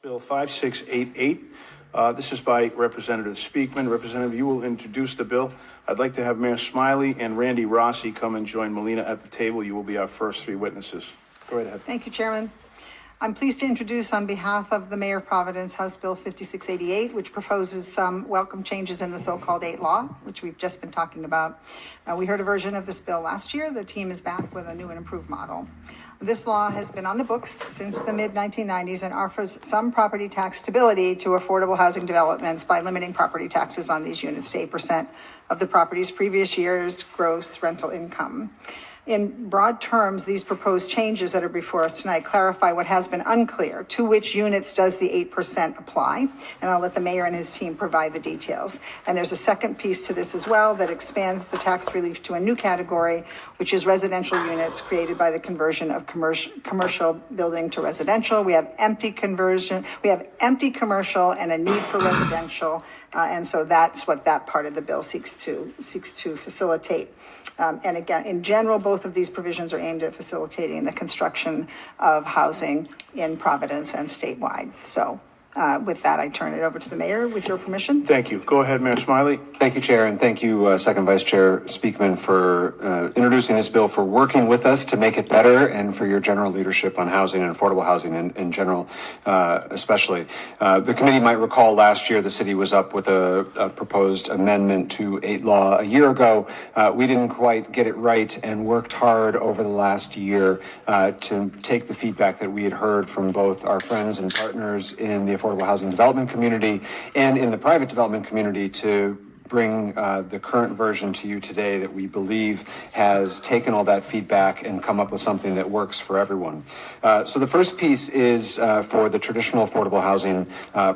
Bill 5688. This is by Representative Speakman. Representative, you will introduce the bill. I'd like to have Mayor Smiley and Randy Rossi come and join Melina at the table. You will be our first three witnesses. Go right ahead. Thank you, Chairman. I'm pleased to introduce on behalf of the Mayor of Providence House Bill 5688, which proposes some welcome changes in the so-called 8 law, which we've just been talking about. We heard a version of this bill last year. The team is back with a new and improved model. This law has been on the books since the mid-1990s and offers some property tax stability to affordable housing developments by limiting property taxes on these units to 8% of the property's previous year's gross rental income. In broad terms, these proposed changes that are before us tonight clarify what has been unclear: to which units does the 8% apply? And I'll let the mayor and his team provide the details. And there's a second piece to this as well that expands the tax relief to a new category, which is residential units created by the conversion of commercial building to residential. We have empty conversion, we have empty commercial and a need for residential. And so that's what that part of the bill seeks to facilitate. And again, in general, both of these provisions are aimed at facilitating the construction of housing in Providence and statewide. So with that, I turn it over to the mayor with your permission. Thank you. Go ahead, Mayor Smiley. Thank you, Chair, and thank you, Second Vice Chair Speakman, for introducing this bill, for working with us to make it better, and for your general leadership on housing and affordable housing in general, especially. The committee might recall last year the city was up with a proposed amendment to 8 law a year ago. We didn't quite get it right and worked hard over the last year to take the feedback that we had heard from both our friends and partners in the affordable housing development community and in the private development community to bring the current version to you today that we believe has taken all that feedback and come up with something that works for everyone. So the first piece is for the traditional affordable housing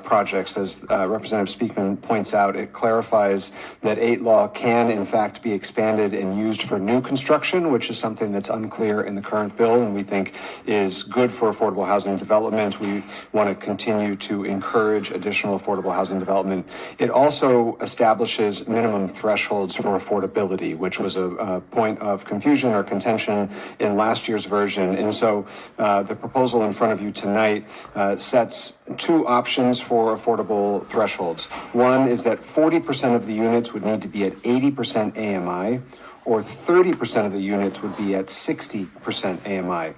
projects. As Representative Speakman points out, it clarifies that 8 law can in fact be expanded and used for new construction, which is something that's unclear in the current bill and we think is good for affordable housing development. We want to continue to encourage additional affordable housing development. It also establishes minimum thresholds for affordability, which was a point of confusion or contention in last year's version. And so the proposal in front of you tonight sets 2 options for affordable thresholds. One is that 40% of the units would need to be at 80% AMI, or 30% of the units would be at 60% AMI.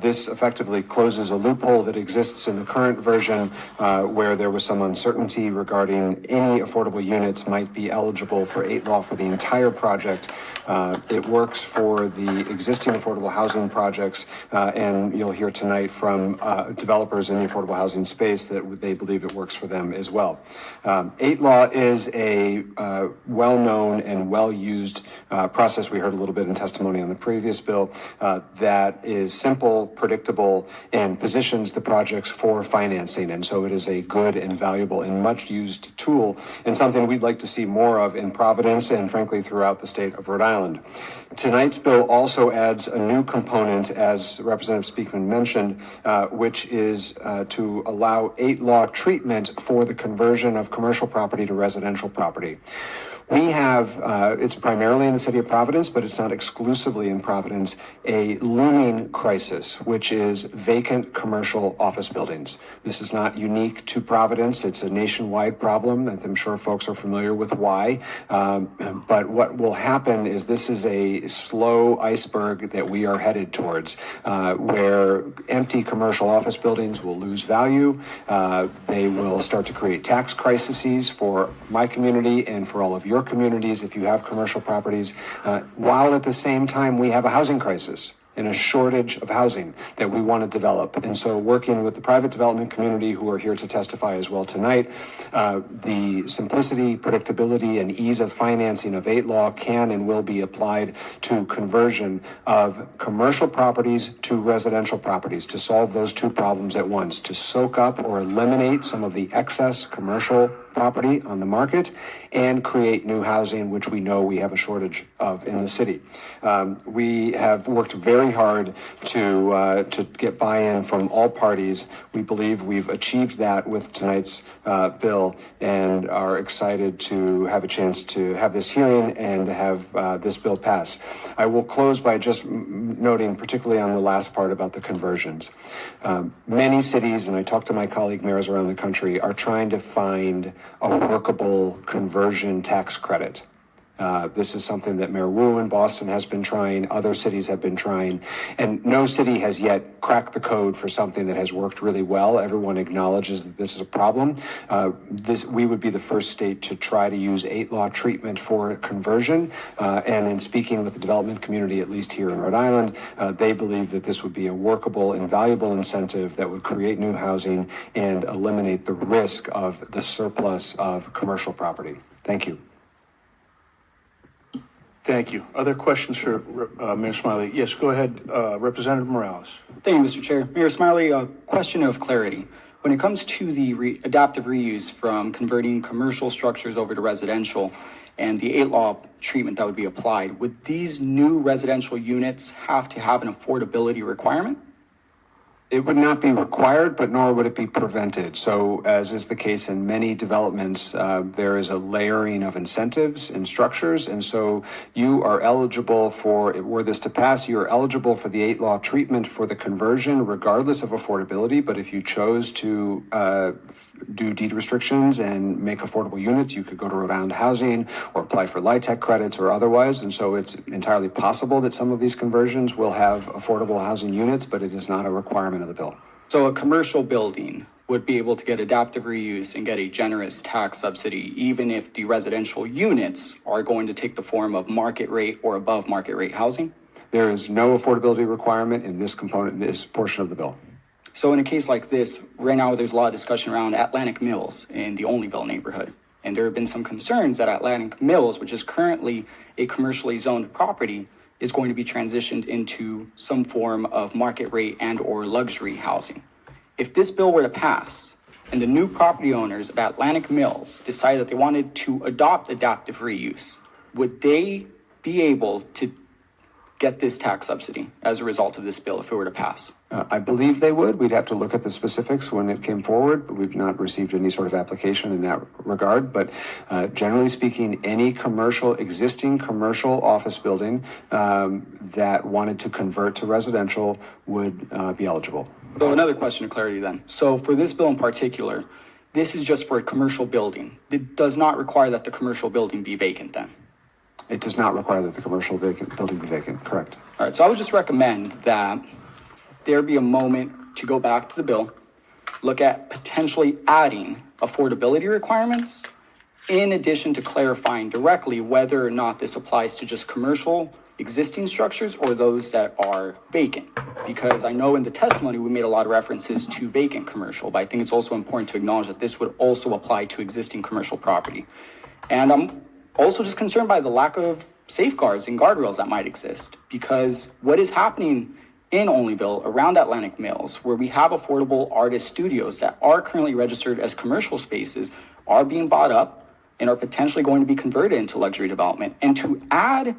This effectively closes a loophole that exists in the current version where there was some uncertainty regarding any affordable units might be eligible for 8 law for the entire project. It works for the existing affordable housing projects, and you'll hear tonight from developers in the affordable housing space that they believe it works for them as well. 8 law is a well-known and well-used process. We heard a little bit in testimony on the previous bill that is simple, predictable, and positions the projects for financing. And so it is a good and valuable and much used tool and something we'd like to see more of in Providence and frankly throughout the state of Rhode Island. Tonight's bill also adds a new component, as Representative Speakman mentioned, which is to allow 8 law treatment for the conversion of commercial property to residential property. We have, it's primarily in the city of Providence, but it's not exclusively in Providence, a looming crisis, which is vacant commercial office buildings. This is not unique to Providence. It's a nationwide problem, and I'm sure folks are familiar with why. But what will happen is this is a slow iceberg that we are headed towards, where empty commercial office buildings will lose value. They will start to create tax crises for my community and for all of your communities if you have commercial properties, while at the same time we have a housing crisis and a shortage of housing that we want to develop. And so working with the private development community who are here to testify as well tonight, the simplicity, predictability, and ease of financing of 8 law can and will be applied to conversion of commercial properties to residential properties to solve those 2 problems at once, to soak up or eliminate some of the excess commercial property on the market and create new housing, which we know we have a shortage of in the city. We have worked very hard to get buy-in from all parties. We believe we've achieved that with tonight's bill and are excited to have a chance to have this hearing and have this bill pass. I will close by just noting, particularly on the last part about the conversions. Many cities, and I talked to my colleague mayors around the country, are trying to find a workable conversion tax credit. This is something that Mayor Wu in Boston has been trying, other cities have been trying, and no city has yet cracked the code for something that has worked really well. Everyone acknowledges that this is a problem. We would be the first state to try to use 8-law treatment for conversion, and in speaking with the development community, at least here in Rhode Island, they believe that this would be a workable and valuable incentive that would create new housing and eliminate the risk of the surplus of commercial property. Thank you. Thank you. Other questions for Mayor Smiley? Yes, go ahead, Representative Morales. Thank you, Mr. Chair. Mayor Smiley, a question of clarity. When it comes to the adaptive reuse from converting commercial structures over to residential and the 8-law treatment that would be applied, would these new residential units have to have an affordability requirement? It would not be required, but nor would it be prevented. So, as is the case in many developments, there is a layering of incentives and structures. And so you are eligible for, were this to pass, you are eligible for the 8-law treatment for the conversion, regardless of affordability. But if you chose to do deed restrictions and make affordable units, you could go to Rhode Island Housing or apply for LIHTC credits or otherwise. And so it's entirely possible that some of these conversions will have affordable housing units, but it is not a requirement of the bill. So a commercial building would be able to get adaptive reuse and get a generous tax subsidy, even if the residential units are going to take the form of market rate or above market rate housing? There is no affordability requirement in this component, in this portion of the bill. So in a case like this, right now there's a lot of discussion around Atlantic Mills in the Onlyville neighborhood. And there have been some concerns that Atlantic Mills, which is currently a commercially zoned property, is going to be transitioned into some form of market rate and or luxury housing. If this bill were to pass and the new property owners of Atlantic Mills decide that they wanted to adopt adaptive reuse, would they be able to get this tax subsidy as a result of this bill if it were to pass? I believe they would. We'd have to look at the specifics when it came forward. We've not received any sort of application in that regard. But generally speaking, any existing commercial office building that wanted to convert to residential would be eligible. So another question of clarity then. So for this bill in particular, this is just for a commercial building. It does not require that the commercial building be vacant then? It does not require that the commercial building be vacant, correct? All right, so I would just recommend that there be a moment to go back to the bill, look at potentially adding affordability requirements, in addition to clarifying directly whether or not this applies to just commercial existing structures or those that are vacant. Because I know in the testimony we made a lot of references to vacant commercial, but I think it's also important to acknowledge that this would also apply to existing commercial property. And I'm also just concerned by the lack of safeguards and guardrails that might exist, because what is happening in Onlyville around Atlantic Mills, where we have affordable artist studios that are currently registered as commercial spaces, are being bought up and are potentially going to be converted into luxury development. And to add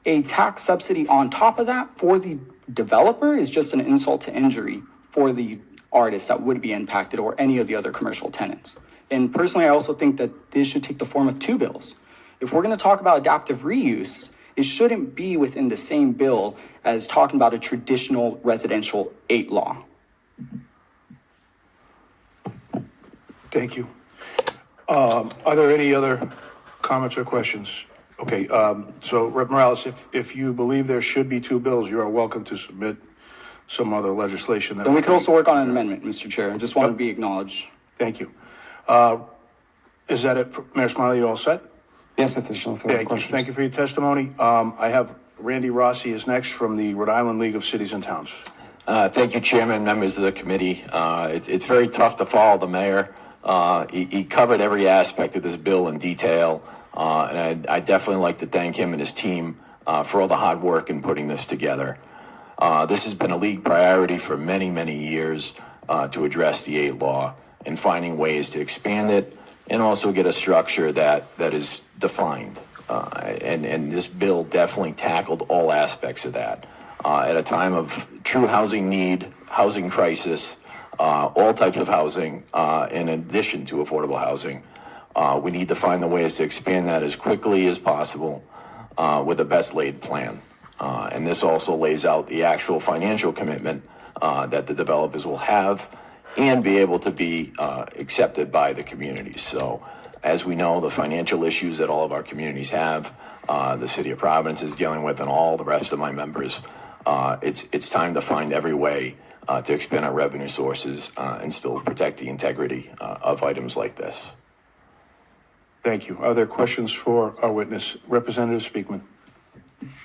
a tax subsidy on top of that for the developer is just an insult to injury for the artists that would be impacted or any of the other commercial tenants. And personally, I also think that this should take the form of two bills. If we're going to talk about adaptive reuse, it shouldn't be within the same bill as talking about a traditional residential 8-law. Thank you. Are there any other comments or questions? Okay, so Rep. Morales, if you believe there should be two bills, you are welcome to submit some other legislation. Then we could also work on an amendment, Mr. Chair. I just want to be acknowledged. Thank you. Is that it, Mayor Smiley? You all set? Yes, if there's no further questions. Thank you for your testimony. I have Randy Rossi is next from the Rhode Island League of Cities and Towns. Thank you, Chairman, members of the committee. It's very tough to follow the mayor. He covered every aspect of this bill in detail, and I definitely like to thank him and his team for all the hard work in putting this together. This has been a league priority for many, many years to address the 8 law and finding ways to expand it and also get a structure that is defined. And this bill definitely tackled all aspects of that. At a time of true housing need, housing crisis, all types of housing, in addition to affordable housing, we need to find the ways to expand that as quickly as possible with a best laid plan. And this also lays out the actual financial commitment that the developers will have and be able to be accepted by the communities. So as we know, the financial issues that all of our communities have, the city of Providence is dealing with, and all the rest of my members, it's time to find every way to expand our revenue sources and still protect the integrity of items like this. Thank you. Are there questions for our witness? Representative Speakman.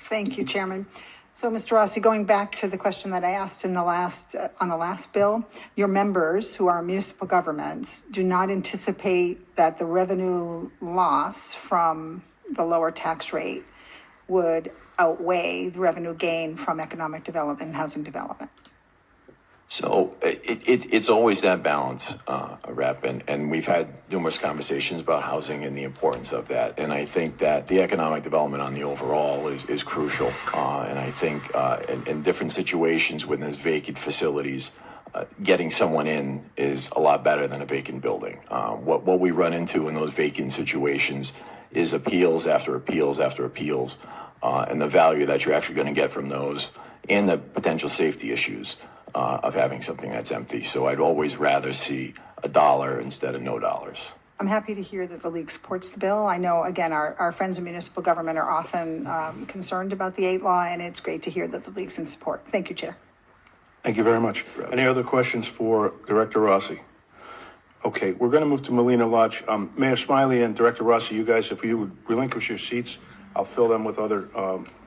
Thank you, Chairman. So, Mr. Rossi, going back to the question that I asked in the last on the last bill, your members who are municipal governments do not anticipate that the revenue loss from the lower tax rate would outweigh the revenue gain from economic development and housing development. So it's always that balance, Rep, and we've had numerous conversations about housing and the importance of that. And I think that the economic development on the overall is crucial. And I think in different situations when there's vacant facilities, getting someone in is a lot better than a vacant building. What we run into in those vacant situations is appeals after appeals after appeals, and the value that you're actually going to get from those and the potential safety issues of having something that's empty. So I'd always rather see $1 instead of no dollars. I'm happy to hear that the League supports the bill. I know, again, our friends in municipal government are often concerned about the 8 law, and it's great to hear that the League's in support. Thank you, Chair. Thank you very much. Any other questions for Director Rossi? Okay, we're going to move to Melina Lodge. Mayor Smiley and Director Rossi, you guys, if you would relinquish your seats, I'll fill them with other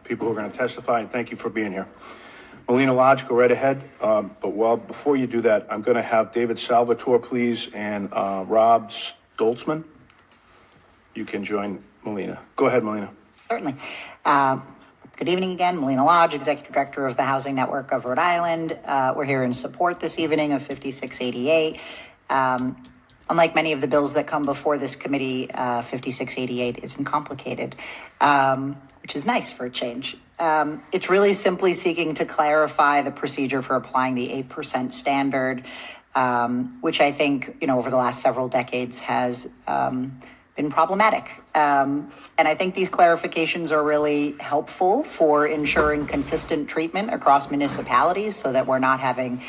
people who are going to testify, and thank you for being here. Melina Lodge, go right ahead. But before you do that, I'm going to have David Salvatore, please, and Rob Stoltzman. You can join Melina. Go ahead, Melina. Certainly. Good evening again. Melina Lodge, Executive Director of the Housing Network of Rhode Island. We're here in support this evening of 5688. Unlike many of the bills that come before this committee, 5688 isn't complicated, which is nice for a change. It's really simply seeking to clarify the procedure for applying the 8% standard, which I think, over the last several decades has been problematic. And I think these clarifications are really helpful for ensuring consistent treatment across municipalities so that we're not having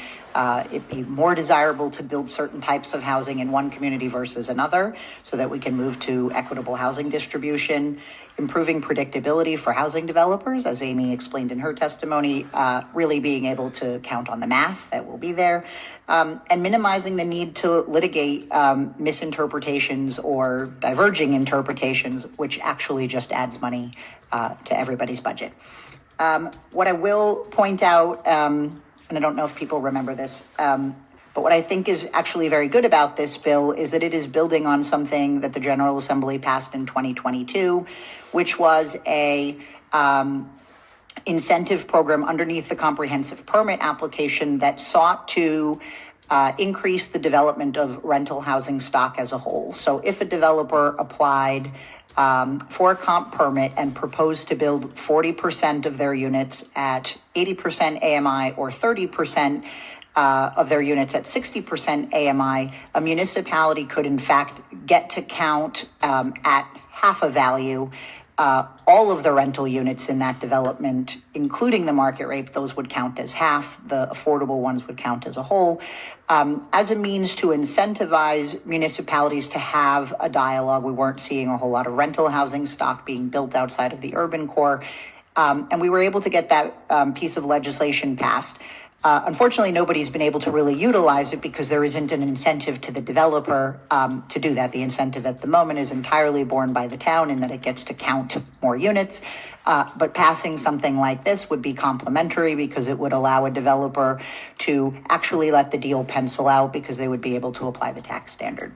it be more desirable to build certain types of housing in one community versus another, so that we can move to equitable housing distribution, improving predictability for housing developers, as Amy explained in her testimony, really being able to count on the math that will be there, and minimizing the need to litigate misinterpretations or diverging interpretations, which actually just adds money to everybody's budget. What I will point out, and I don't know if people remember this, but what I think is actually very good about this bill is that it is building on something that the General Assembly passed in 2022, which was a incentive program underneath the comprehensive permit application that sought to increase the development of rental housing stock as a whole. So if a developer applied for a comp permit and proposed to build 40% of their units at 80% AMI or 30% of their units at 60% AMI, a municipality could in fact get to count at half a value all of the rental units in that development, including the market rate. Those would count as half. The affordable ones would count as a whole, as a means to incentivize municipalities to have a dialogue. We weren't seeing a whole lot of rental housing stock being built outside of the urban core, and we were able to get that piece of legislation passed. Unfortunately, nobody's been able to really utilize it because there isn't an incentive to the developer to do that. The incentive at the moment is entirely borne by the town in that it gets to count more units. But passing something like this would be complementary because it would allow a developer to actually let the deal pencil out because they would be able to apply the tax standard.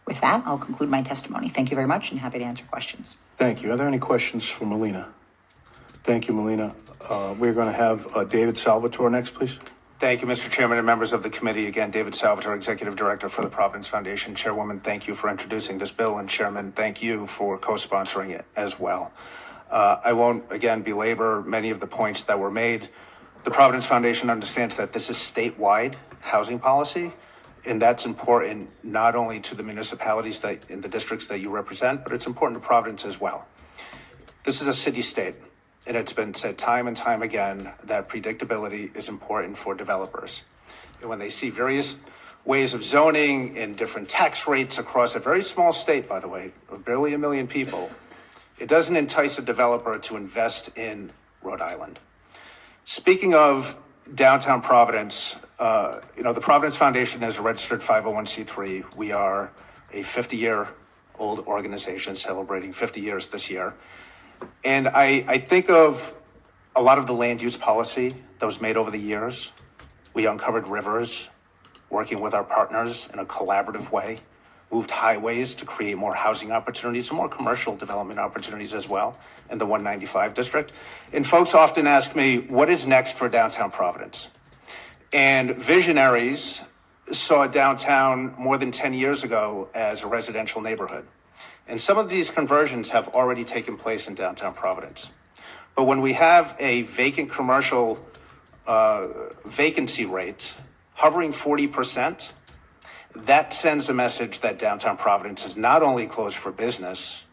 With that, I'll conclude my testimony. Thank you very much and happy to answer questions. Thank you. Are there any questions for Melina? Thank you, Melina. We're going to have David Salvatore next, please. Thank you, Mr. Chairman and members of the committee. Again, David Salvatore, Executive Director for the Providence Foundation. Chairwoman, thank you for introducing this bill, and Chairman, thank you for co-sponsoring it as well. I won't, again, belabor many of the points that were made. The Providence Foundation understands that this is statewide housing policy, and that's important not only to the municipalities that in the districts that you represent, but it's important to Providence as well. This is a city-state. And it's been said time and time again that predictability is important for developers. And when they see various ways of zoning and different tax rates across a very small state, by the way, of barely 1 million people, it doesn't entice a developer to invest in Rhode Island. Speaking of downtown Providence, the Providence Foundation is a registered 501c3. We are a 50-year-old organization celebrating 50 years this year. And I think of a lot of the land use policy that was made over the years. We uncovered rivers, working with our partners in a collaborative way, moved highways to create more housing opportunities and more commercial development opportunities as well in the 195 district. And folks often ask me, what is next for downtown Providence? And visionaries saw downtown more than 10 years ago as a residential neighborhood. And some of these conversions have already taken place in downtown Providence. But when we have a vacant commercial vacancy rate hovering 40%, that sends a message that downtown Providence is not only closed for business,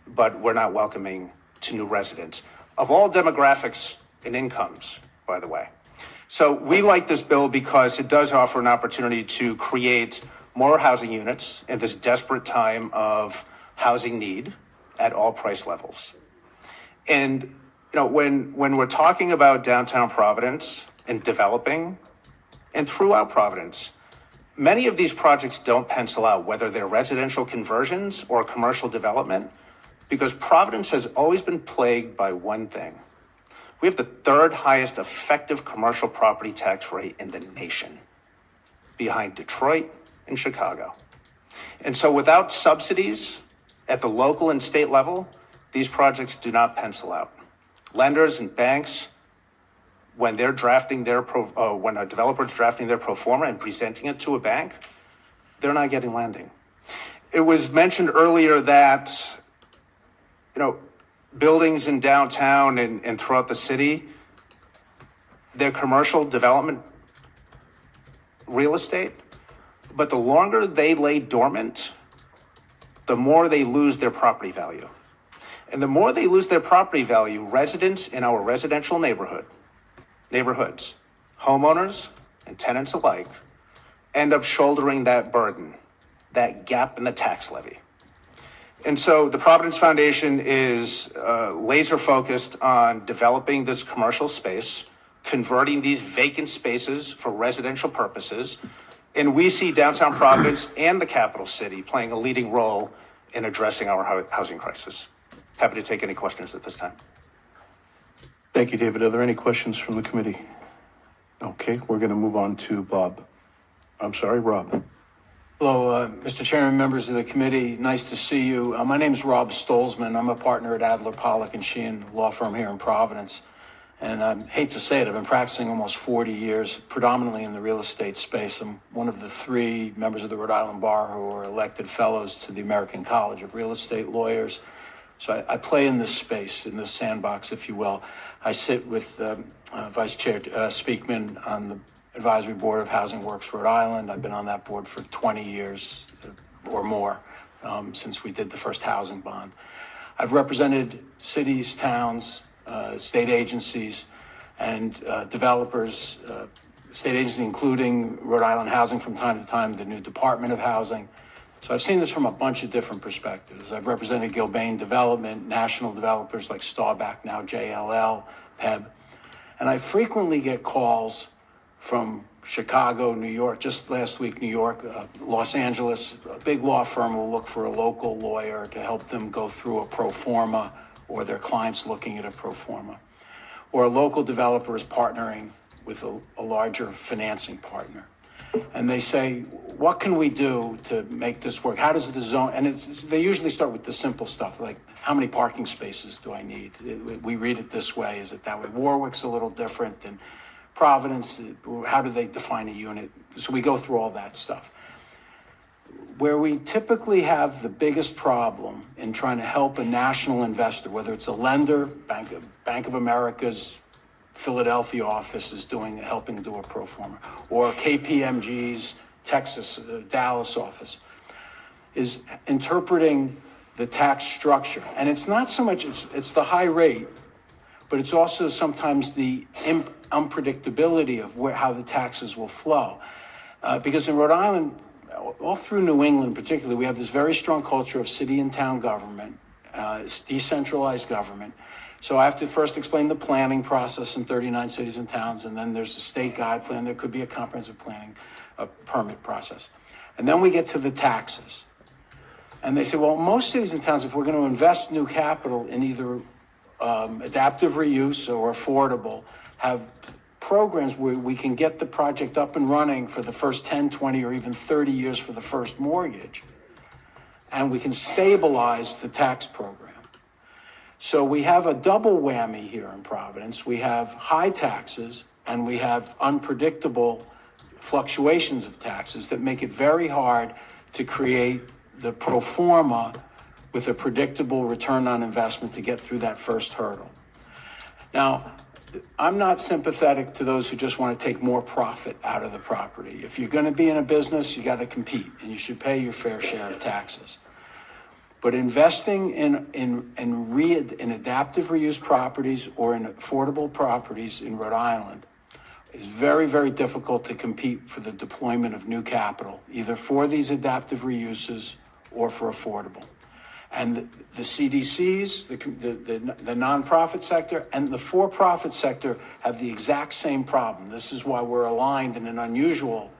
but we're not welcoming to new residents of all demographics and incomes, by the way. So we like this bill because it does offer an opportunity to create more housing units in this desperate time of housing need at all price levels. And when we're talking about downtown Providence and developing and throughout Providence, many of these projects don't pencil out, whether they're residential conversions or commercial development, because Providence has always been plagued by one thing. We have the third highest effective commercial property tax rate in the nation, behind Detroit and Chicago. And so without subsidies at the local and state level, these projects do not pencil out. Lenders and banks, when they're drafting when a developer is drafting their pro forma and presenting it to a bank, they're not getting lending. It was mentioned earlier that, buildings in downtown and throughout the city, they're commercial development real estate, but the longer they lay dormant, the more they lose their property value. And the more they lose their property value, residents in our residential neighborhoods, homeowners and tenants alike, end up shouldering that burden, that gap in the tax levy. And so the Providence Foundation is laser focused on developing this commercial space, converting these vacant spaces for residential purposes. And we see downtown Providence and the capital city playing a leading role in addressing our housing crisis. Happy to take any questions at this time. Thank you, David. Are there any questions from the committee? Okay, we're going to move on to Rob. Hello, Mr. Chairman, members of the committee. Nice to see you. My name is Rob Stolzman. I'm a partner at Adler, Pollock and Sheehan law firm here in Providence. And I hate to say it, I've been practicing almost 40 years, predominantly in the real estate space. I'm one of the 3 members of the Rhode Island Bar who are elected fellows to the American College of Real Estate Lawyers. So I play in this space, in this sandbox, if you will. I sit with Vice Chair Speakman on the Advisory Board of Housing Works Rhode Island. I've been on that board for 20 years or more since we did the first housing bond. I've represented cities, towns, state agencies, and developers, state agencies including Rhode Island Housing from time to time, the new Department of Housing. So I've seen this from a bunch of different perspectives. I've represented Gilbane Development, national developers like Starback, now JLL, PEB. And I frequently get calls from Chicago, New York, just last week, New York, Los Angeles. A big law firm will look for a local lawyer to help them go through a pro forma, or their clients looking at a pro forma. Or a local developer is partnering with a larger financing partner. And they say, what can we do to make this work? How does the zone, and they usually start with the simple stuff, like how many parking spaces do I need? We read it this way, is it that way? Warwick's a little different than Providence, how do they define a unit? So we go through all that stuff. Where we typically have the biggest problem in trying to help a national investor, whether it's a lender, Bank of America's Philadelphia office is helping do a pro forma, or KPMG's Texas, Dallas office, is interpreting the tax structure. And it's not so much, it's the high rate, but it's also sometimes the unpredictability of how the taxes will flow. Because in Rhode Island, all through New England particularly, we have this very strong culture of city and town government, it's decentralized government. So I have to first explain the planning process in 39 cities and towns, and then there's a state guide plan. There could be a comprehensive planning, a permit process. And then we get to the taxes. And they say, well, most cities and towns, if we're going to invest new capital in either adaptive reuse or affordable, have programs where we can get the project up and running for the first 10, 20, or even 30 years for the first mortgage. And we can stabilize the tax program. So we have a double whammy here in Providence. We have high taxes and we have unpredictable fluctuations of taxes that make it very hard to create the pro forma with a predictable return on investment to get through that first hurdle. Now, I'm not sympathetic to those who just want to take more profit out of the property. If you're going to be in a business, you got to compete and you should pay your fair share of taxes. But investing in adaptive reuse properties or in affordable properties in Rhode Island is very, very difficult to compete for the deployment of new capital, either for these adaptive reuses or for affordable. And the CDCs, the nonprofit sector, and the for-profit sector have the exact same problem. This is why we're aligned in an unusual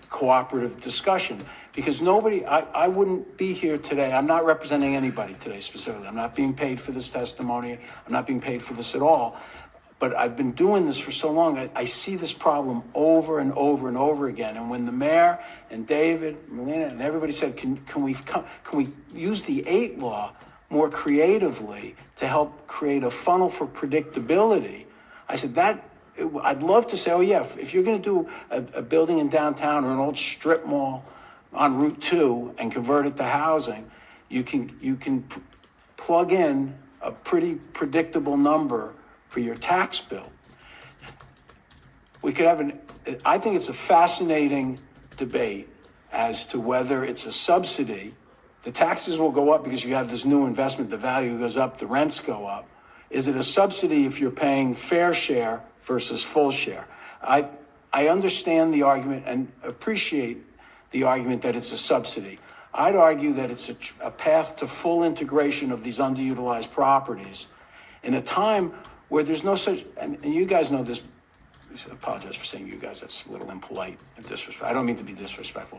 cooperative discussion, because I wouldn't be here today. I'm not representing anybody today specifically. I'm not being paid for this testimony. I'm not being paid for this at all. But I've been doing this for so long. I see this problem over and over and over again. And when the mayor and David, Melina, and everybody said, can we use the 8 law more creatively to help create a funnel for predictability? I said, I'd love to say, oh yeah, if you're going to do a building in downtown or an old strip mall on Route 2 and convert it to housing, you can plug in a pretty predictable number for your tax bill. We could have I think it's a fascinating debate as to whether it's a subsidy. The taxes will go up because you have this new investment, the value goes up, the rents go up. Is it a subsidy if you're paying fair share versus full share? I understand the argument and appreciate the argument that it's a subsidy. I'd argue that it's a path to full integration of these underutilized properties in a time where there's no such, and you guys know this, I apologize for saying you guys, that's a little impolite and disrespectful. I don't mean to be disrespectful.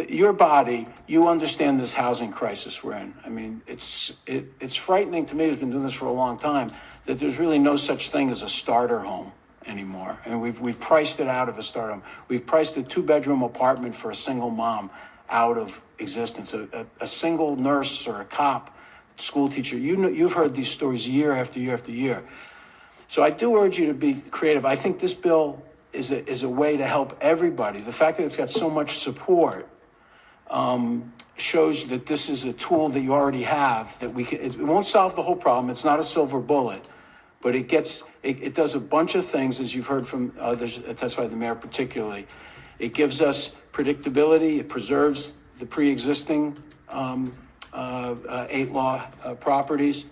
Your body, you understand this housing crisis we're in. I mean, it's frightening to me, who's been doing this for a long time, that there's really no such thing as a starter home anymore. And we've priced it out of a starter home. We've priced a 2-bedroom apartment for a single mom out of existence. A single nurse or a cop, school teacher, you've heard these stories year after year after year. So I do urge you to be creative. I think this bill is a way to help everybody. The fact that it's got so much support shows that this is a tool that you already have, that it won't solve the whole problem. It's not a silver bullet, but it does a bunch of things, as you've heard from others, that's why the mayor particularly. It gives us predictability. It preserves the pre-existing 8 law properties.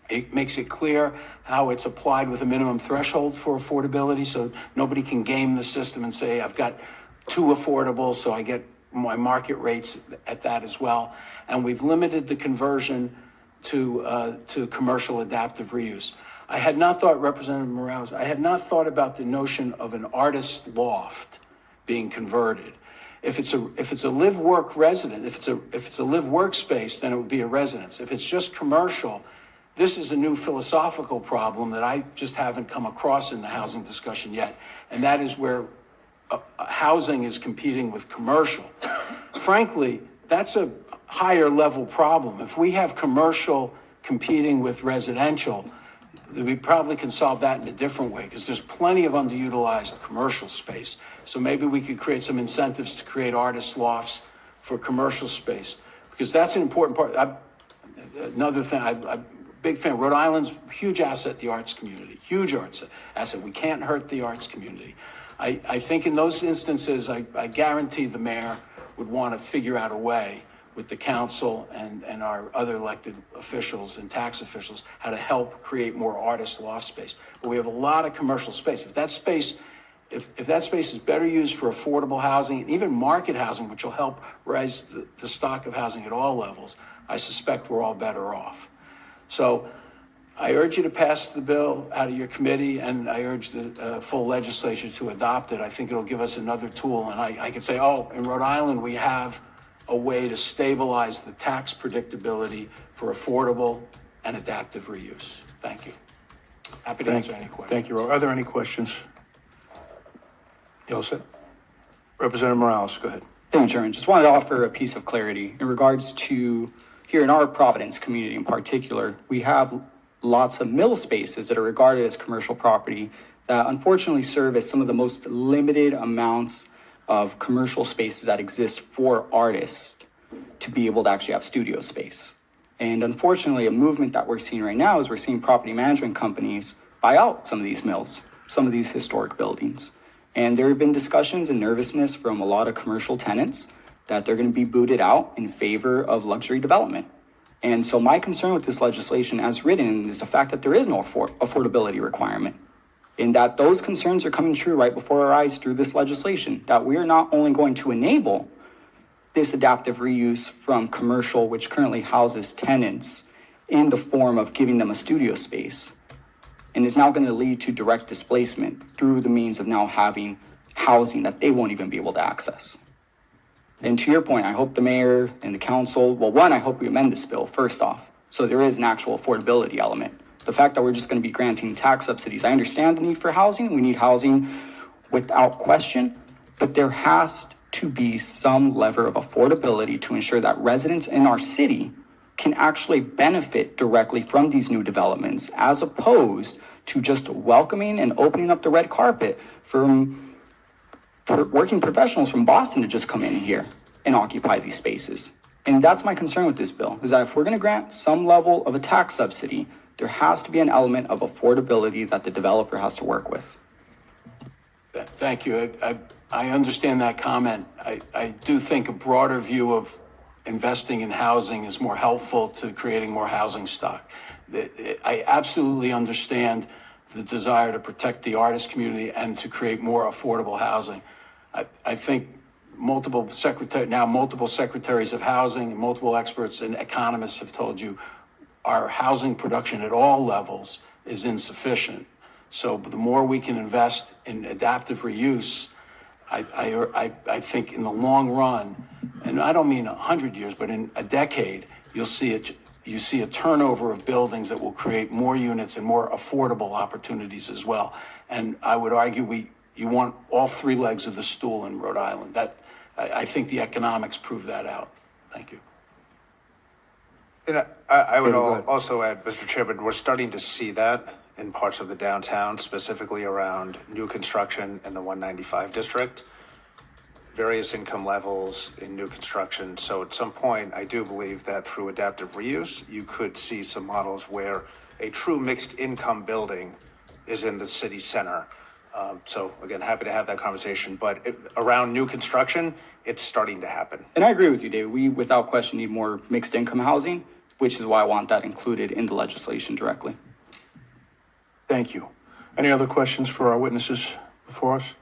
It makes it clear how it's applied with a minimum threshold for affordability, so nobody can game the system and say, I've got 2 affordable, so I get my market rates at that as well. And we've limited the conversion to commercial adaptive reuse. I had not thought, Representative Morales, I had not thought about the notion of an artist loft being converted. If it's a live-work resident, if it's a live-work space, then it would be a residence. If it's just commercial, this is a new philosophical problem that I just haven't come across in the housing discussion yet, and that is where housing is competing with commercial. Frankly, that's a higher level problem. If we have commercial competing with residential, we probably can solve that in a different way because there's plenty of underutilized commercial space. So maybe we could create some incentives to create artist lofts for commercial space because that's an important part. Another thing, I'm a big fan. Rhode Island's a huge asset in the arts community, huge arts asset. We can't hurt the arts community. I think in those instances, I guarantee the mayor would want to figure out a way with the council and our other elected officials and tax officials how to help create more artist loft space. But we have a lot of commercial space. If that space is better used for affordable housing and even market housing, which will help raise the stock of housing at all levels, I suspect we're all better off. So I urge you to pass the bill out of your committee, and I urge the full legislature to adopt it. I think it'll give us another tool. And I could say, oh, in Rhode Island, we have a way to stabilize the tax predictability for affordable and adaptive reuse. Thank you. Happy to answer any questions. Thank you, Rob. Are there any questions? You all set? Representative Morales, go ahead. Thank you, Chairman. Just wanted to offer a piece of clarity in regards to here in our Providence community in particular, we have lots of mill spaces that are regarded as commercial property that unfortunately serve as some of the most limited amounts of commercial spaces that exist for artists to be able to actually have studio space. And unfortunately, a movement that we're seeing right now is we're seeing property management companies buy out some of these mills, some of these historic buildings. And there have been discussions and nervousness from a lot of commercial tenants that they're going to be booted out in favor of luxury development. And so my concern with this legislation as written is the fact that there is no affordability requirement, in that those concerns are coming true right before our eyes through this legislation, that we are not only going to enable this adaptive reuse from commercial, which currently houses tenants, in the form of giving them a studio space, and is now going to lead to direct displacement through the means of now having housing that they won't even be able to access. And to your point, I hope the mayor and the council, well, one, I hope we amend this bill first off, so there is an actual affordability element. The fact that we're just going to be granting tax subsidies, I understand the need for housing. We need housing without question, but there has to be some level of affordability to ensure that residents in our city can actually benefit directly from these new developments, as opposed to just welcoming and opening up the red carpet for working professionals from Boston to just come in here and occupy these spaces. And that's my concern with this bill, is that if we're going to grant some level of a tax subsidy, there has to be an element of affordability that the developer has to work with. Thank you. I understand that comment. I do think a broader view of investing in housing is more helpful to creating more housing stock. I absolutely understand the desire to protect the artist community and to create more affordable housing. I think multiple secretaries of housing and multiple experts and economists have told you our housing production at all levels is insufficient. So the more we can invest in adaptive reuse, I think in the long run, and I don't mean 100 years, but in a decade, you see a turnover of buildings that will create more units and more affordable opportunities as well. And I would argue you want all three legs of the stool in Rhode Island. I think the economics prove that out. Thank you. And I would also add, Mr. Chairman, we're starting to see that in parts of the downtown, specifically around new construction in the 195 district, various income levels in new construction. So at some point, I do believe that through adaptive reuse, you could see some models where a true mixed income building is in the city center. So again, happy to have that conversation, but around new construction, it's starting to happen. And I agree with you, Dave. We, without question, need more mixed income housing, which is why I want that included in the legislation directly. Thank you. Any other questions for our witnesses before us?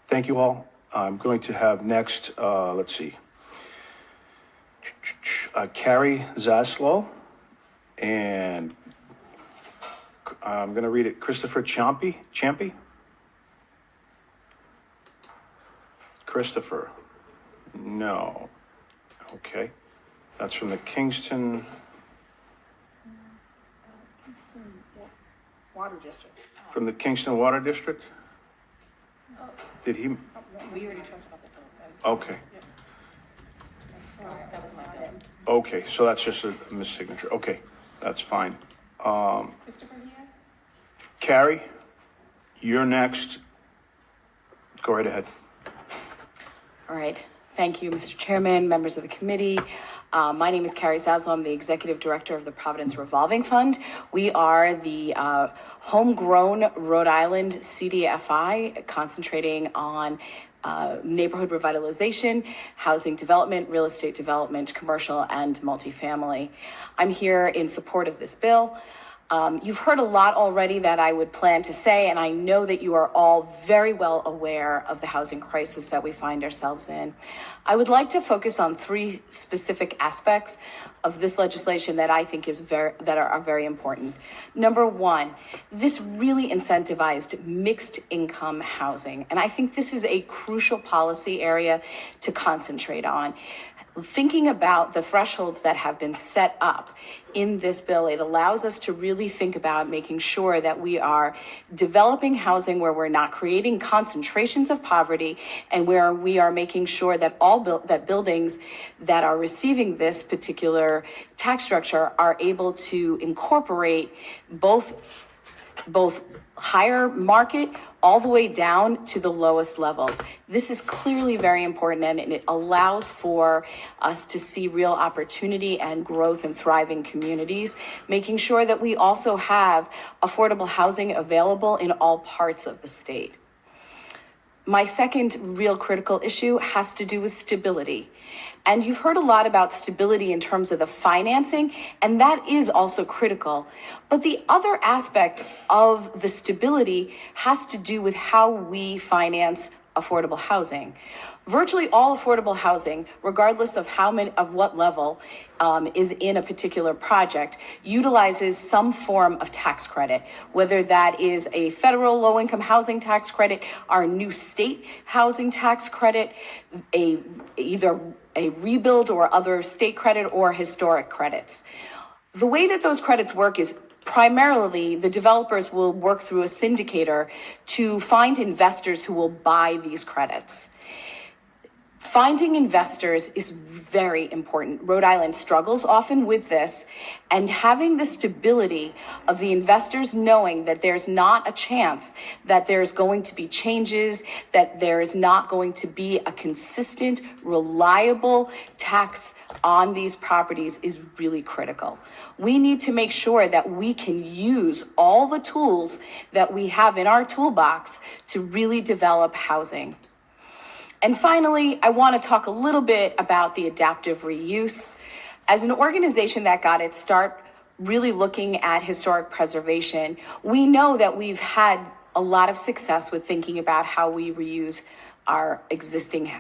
Thank you all. I'm going to have next, let's see, Carrie Zaslow, and I'm going to read it, Christopher Champy? Christopher, no. Okay. That's from the Kingston Water District. From the Kingston Water District? Did he? We already talked about that. Okay. Okay, so that's just a missignature. Okay, that's fine. Christopher here? Carrie, you're next. Go right ahead. All right. Thank you, Mr. Chairman, members of the committee. My name is Carrie Zaslow. I'm the Executive Director of the Providence Revolving Fund. We are the homegrown Rhode Island CDFI concentrating on neighborhood revitalization, housing development, real estate development, commercial, and multifamily. I'm here in support of this bill. You've heard a lot already that I would plan to say, and I know that you are all very well aware of the housing crisis that we find ourselves in. I would like to focus on three specific aspects of this legislation that I think are very important. Number one, this really incentivized mixed income housing, and I think this is a crucial policy area to concentrate on. Thinking about the thresholds that have been set up in this bill, it allows us to really think about making sure that we are developing housing where we're not creating concentrations of poverty, and where we are making sure that that buildings that are receiving this particular tax structure are able to incorporate both higher market all the way down to the lowest levels. This is clearly very important, and it allows for us to see real opportunity and growth in thriving communities, making sure that we also have affordable housing available in all parts of the state. My second real critical issue has to do with stability. And you've heard a lot about stability in terms of the financing, and that is also critical. But the other aspect of the stability has to do with how we finance affordable housing. Virtually all affordable housing, regardless of what level is in a particular project, utilizes some form of tax credit, whether that is a federal low-income housing tax credit, our new state housing tax credit, either a rebuild or other state credit, or historic credits. The way that those credits work is primarily the developers will work through a syndicator to find investors who will buy these credits. Finding investors is very important. Rhode Island struggles often with this, and having the stability of the investors knowing that there's not a chance that there's going to be changes, that there is not going to be a consistent, reliable tax on these properties is really critical. We need to make sure that we can use all the tools that we have in our toolbox to really develop housing. And finally, I want to talk a little bit about the adaptive reuse. As an organization that got its start really looking at historic preservation, we know that we've had a lot of success with thinking about how we reuse our existing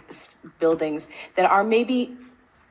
buildings that are maybe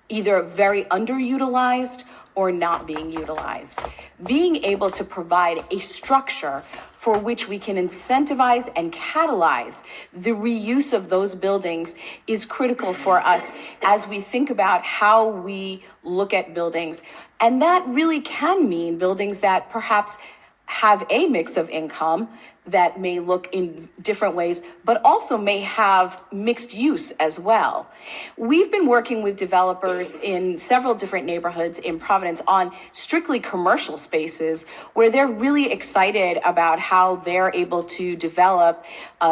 either very underutilized or not being utilized. Being able to provide a structure for which we can incentivize and catalyze the reuse of those buildings is critical for us as we think about how we look at buildings. And that really can mean buildings that perhaps have a mix of income that may look in different ways, but also may have mixed use as well. We've been working with developers in several different neighborhoods in Providence on strictly commercial spaces where they're really excited about how they're able to develop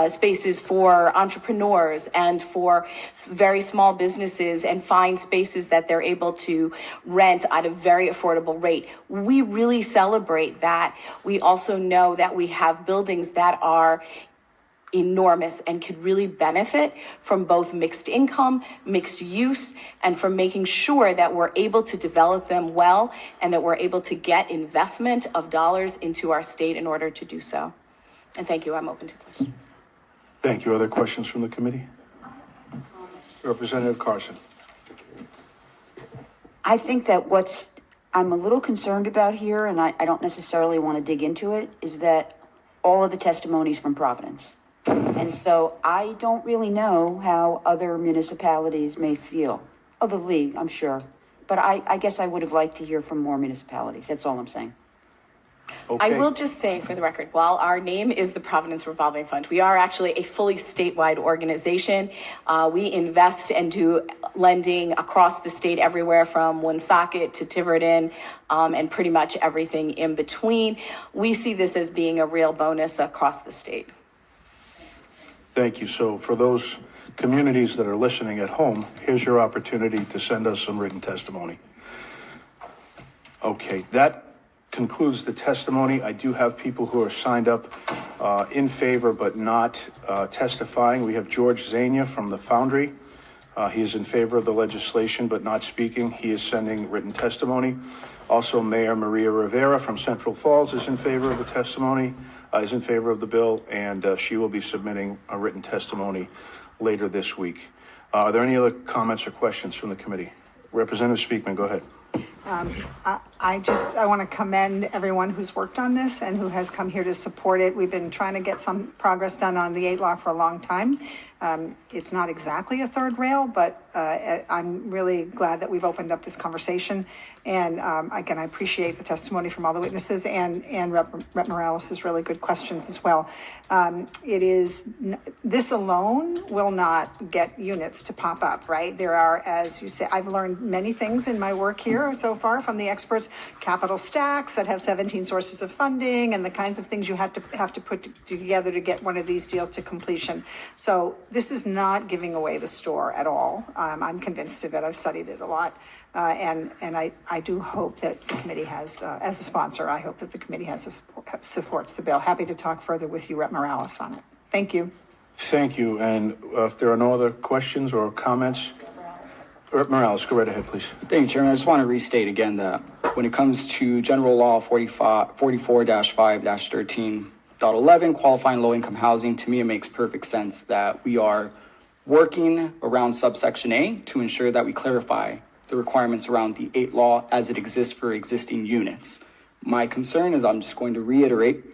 spaces for entrepreneurs and for very small businesses and find spaces that they're able to rent at a very affordable rate. We really celebrate that. We also know that we have buildings that are enormous and could really benefit from both mixed income, mixed use, and from making sure that we're able to develop them well and that we're able to get investment of dollars into our state in order to do so. And thank you. I'm open to questions. Thank you. Other questions from the committee? Representative Carson. I think that I'm a little concerned about here, and I don't necessarily want to dig into it, is that all of the testimonies from Providence. And so I don't really know how other municipalities may feel. Oh, the league, I'm sure. But I guess I would have liked to hear from more municipalities. That's all I'm saying. I Okay. will just say for the record, while our name is the Providence Revolving Fund, we are actually a fully statewide organization. We invest and do lending across the state, everywhere from Woonsocket to Tiverton, and pretty much everything in between. We see this as being a real bonus across the state. Thank you. So for those communities that are listening at home, here's your opportunity to send us some written testimony. Okay, that concludes the testimony. I do have people who are signed up in favor but not testifying. We have George Zania from the Foundry. He is in favor of the legislation but not speaking. He is sending written testimony. Also, Mayor Maria Rivera from Central Falls is in favor of the testimony, is in favor of the bill, and she will be submitting a written testimony later this week. Are there any other comments or questions from the committee? Representative Speakman, go ahead. I want to commend everyone who's worked on this and who has come here to support it. We've been trying to get some progress done on the 8 law for a long time. It's not exactly a third rail, but I'm really glad that we've opened up this conversation. And again, I appreciate the testimony from all the witnesses and Rep. Morales' really good questions as well. This alone will not get units to pop up, right? There are, as you say, I've learned many things in my work here so far from the experts, capital stacks that have 17 sources of funding and the kinds of things you have to put together to get one of these deals to completion. So this is not giving away the store at all. I'm convinced of it. I've studied it a lot. And I do hope that the committee has, as a sponsor, I hope that the committee supports the bill. Happy to talk further with you, Rep. Morales, on it. Thank you. Thank you. And if there are no other questions or comments, Rep. Morales, go right ahead, please. Thank you, Chairman. I just want to restate again that when it comes to General Law 44-5-13.11, qualifying low-income housing, to me, it makes perfect sense that we are working around subsection A to ensure that we clarify the requirements around the 8 law as it exists for existing units. My concern, as I'm just going to reiterate,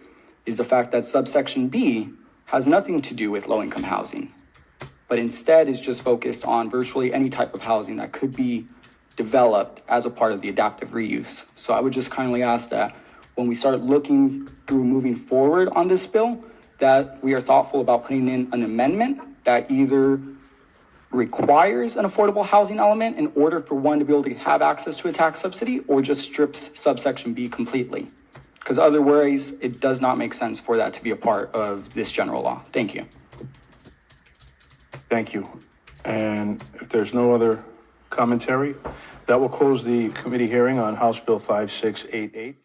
is the fact that subsection B has nothing to do with low-income housing, but instead is just focused on virtually any type of housing that could be developed as a part of the adaptive reuse. So I would just kindly ask that when we start looking through moving forward on this bill, that we are thoughtful about putting in an amendment that either requires an affordable housing element in order for one to be able to have access to a tax subsidy, or just strips subsection B completely. Because otherwise, it does not make sense for that to be a part of this general law. Thank you. Thank you. And if there's no other commentary, that will close the committee hearing on House Bill 5688.